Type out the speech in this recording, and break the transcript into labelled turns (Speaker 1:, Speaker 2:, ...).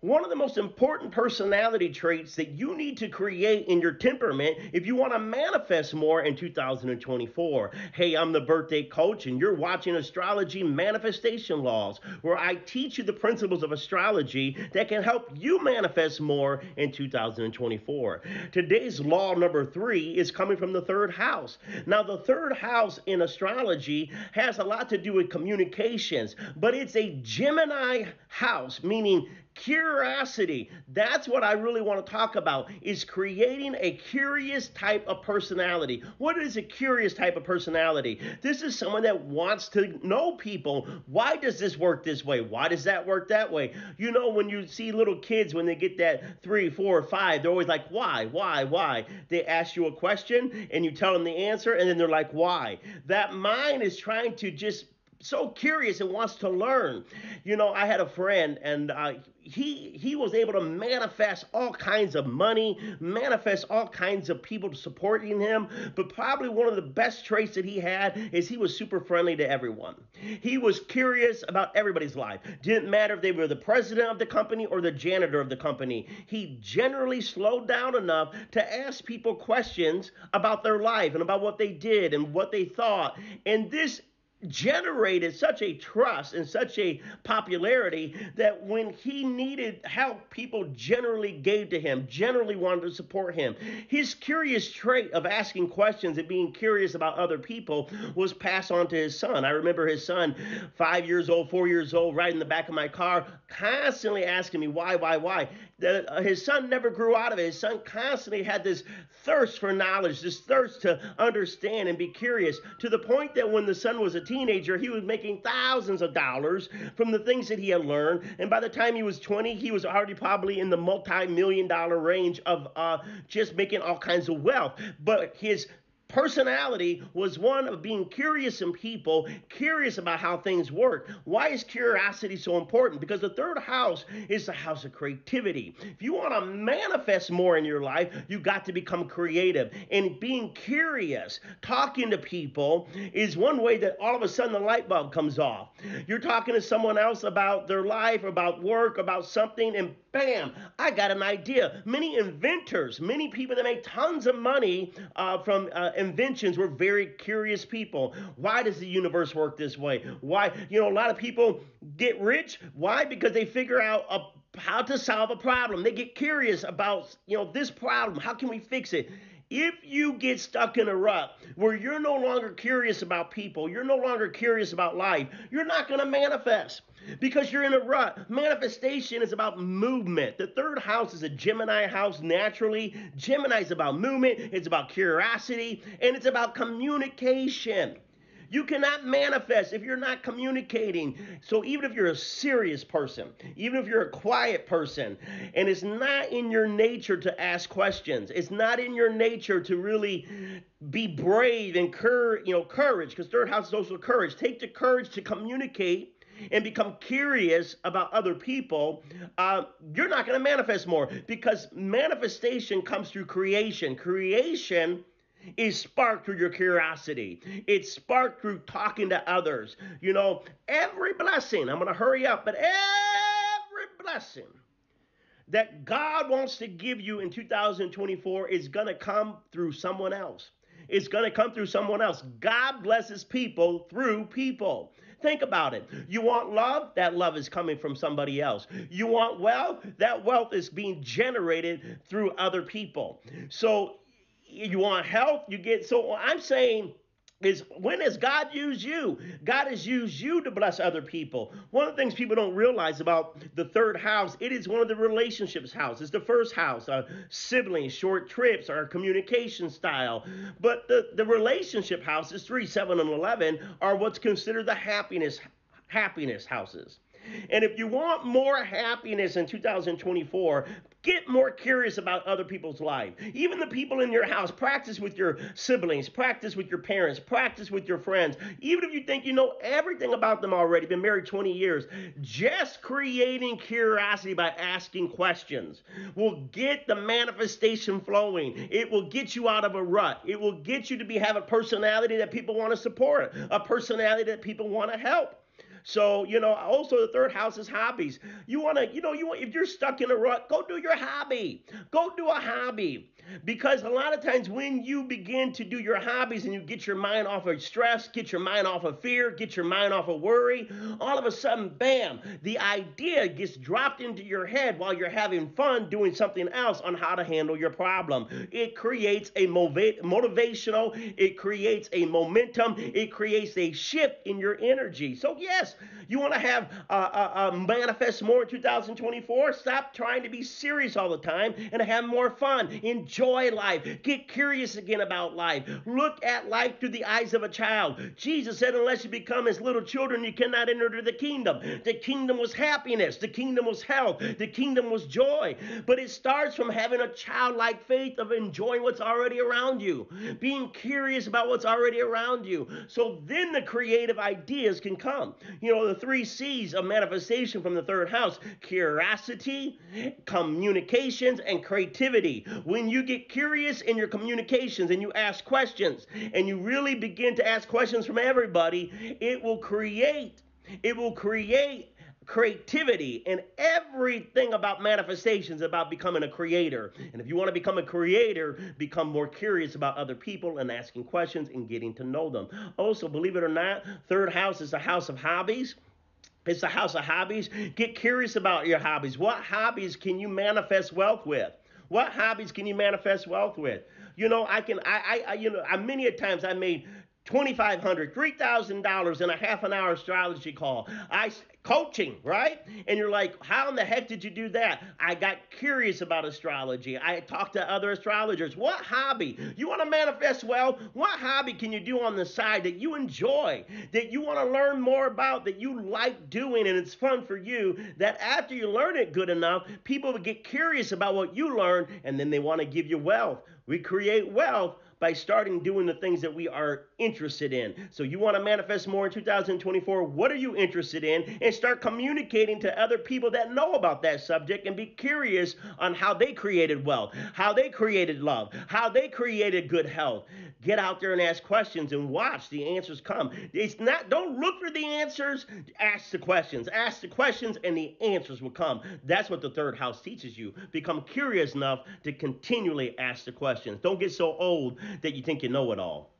Speaker 1: One of the most important personality traits that you need to create in your temperament if you want to manifest more in 2024. Hey, I'm the birthday coach, and you're watching Astrology Manifestation Laws, where I teach you the principles of astrology that can help you manifest more in 2024. Today's law number 3 is coming from the third house. Now, the third house in astrology has a lot to do with communications, but it's a Gemini house, meaning curiosity. That's what I really want to talk about, is creating a curious type of personality. What is a curious type of personality? This is someone that wants to know people. Why does this work this way? Why does that work that way? You know, when you see little kids, when they get that 3, 4, 5, they're always like, why? They ask you a question and you tell them the answer, and then they're like, why? That mind is trying to just so curious and wants to learn. You know, I had a friend, and he was able to manifest all kinds of money, manifest all kinds of people supporting him. But probably one of the best traits that he had is he was super friendly to everyone. He was curious about everybody's life. Didn't matter if they were the president of the company or the janitor of the company. He generally slowed down enough to ask people questions about their life and about what they did and what they thought. And this generated such a trust and such a popularity that when he needed help, people generally gave to him, generally wanted to support him. His curious trait of asking questions and being curious about other people was passed on to his son. I remember his son, 5 years old, 4 years old, riding in the back of my car, constantly asking me why. His son never grew out of it. His son constantly had this thirst for knowledge, this thirst to understand and be curious, to the point that when the son was a teenager, he was making thousands of dollars from the things that he had learned. And by the time he was 20, he was already probably in the multi-million dollar range of just making all kinds of wealth. But his personality was one of being curious in people, curious about how things work. Why is curiosity so important? Because the third house is the house of creativity. If you want to manifest more in your life, you got to become creative. And being curious, talking to people, is one way that all of a sudden the light bulb comes off. You're talking to someone else about their life, about work, about something, and bam, I got an idea. Many inventors, many people that make tons of money from inventions were very curious people. Why does the universe work this way? Why? You know, a lot of people get rich. Why? Because they figure out how to solve a problem. They get curious about, this problem. How can we fix it? If you get stuck in a rut where you're no longer curious about people, you're no longer curious about life, you're not going to manifest because you're in a rut. Manifestation is about movement. The third house is a Gemini house naturally. Gemini is about movement, it's about curiosity, and it's about communication. You cannot manifest if you're not communicating. So even if you're a serious person, even if you're a quiet person, and it's not in your nature to ask questions, it's not in your nature to really be brave and courage, because third house is also courage. Take the courage to communicate and become curious about other people, you're not going to manifest more, because manifestation comes through creation. Creation is sparked through your curiosity. It's sparked through talking to others. Every blessing, I'm going to hurry up, but every blessing that God wants to give you in 2024 is going to come through someone else. It's going to come through someone else. God blesses people through people. Think about it. You want love? That love is coming from somebody else. You want wealth? That wealth is being generated through other people. So you want health? So what I'm saying is, when has God used you? God has used you to bless other people. One of the things people don't realize about the third house, it is one of the relationships house. It's the first house, siblings, short trips, our communication style. But the relationship houses, 3, 7, and 11, are what's considered the happiness houses. And if you want more happiness in 2024, get more curious about other people's life. Even the people in your house. Practice with your siblings. Practice with your parents. Practice with your friends. Even if you think you know everything about them already, been married 20 years, just creating curiosity by asking questions will get the manifestation flowing. It will get you out of a rut. It will get you to have a personality that people want to support, a personality that people want to help. So, also the third house is hobbies. You want to, if you're stuck in a rut, go do your hobby. Go do a hobby. Because a lot of times when you begin to do your hobbies and you get your mind off of stress, get your mind off of fear, get your mind off of worry, all of a sudden, bam, the idea gets dropped into your head while you're having fun doing something else on how to handle your problem. It creates a motivational, it creates a momentum, it creates a shift in your energy. So, yes, you want to have manifest more in 2024. Stop trying to be serious all the time and have more fun. Enjoy life. Get curious again about life. Look at life through the eyes of a child. Jesus said, unless you become as little children, you cannot enter the kingdom. The kingdom was happiness. The kingdom was health. The kingdom was joy. But it starts from having a childlike faith of enjoying what's already around you, being curious about what's already around you. So then the creative ideas can come. The three C's of manifestation from the third house: curiosity, communications, and creativity. When you get curious in your communications and you ask questions and you really begin to ask questions from everybody, it will create creativity. And everything about manifestations is about becoming a creator. And if you want to become a creator, become more curious about other people and asking questions and getting to know them. Also, believe it or not, third house is a house of hobbies. It's a house of hobbies. Get curious about your hobbies. What hobbies can you manifest wealth with? What hobbies can you manifest wealth with? Many a times I made $2,500, $3,000 in a half an hour astrology call. Coaching, right? And you're like, how in the heck did you do that? I got curious about astrology. I talked to other astrologers. What hobby? You want to manifest well? What hobby can you do on the side that you enjoy, that you want to learn more about, that you like doing and it's fun for you, that after you learn it good enough, people will get curious about what you learned and then they want to give you wealth. We create wealth by starting doing the things that we are interested in. So you want to manifest more in 2024, what are you interested in? And start communicating to other people that know about that subject and be curious on how they created wealth, how they created love, how they created good health. Get out there and ask questions and watch the answers come. Don't look for the answers, ask the questions. Ask the questions and the answers will come. That's what the third house teaches you. Become curious enough to continually ask the questions. Don't get so old that you think you know it all.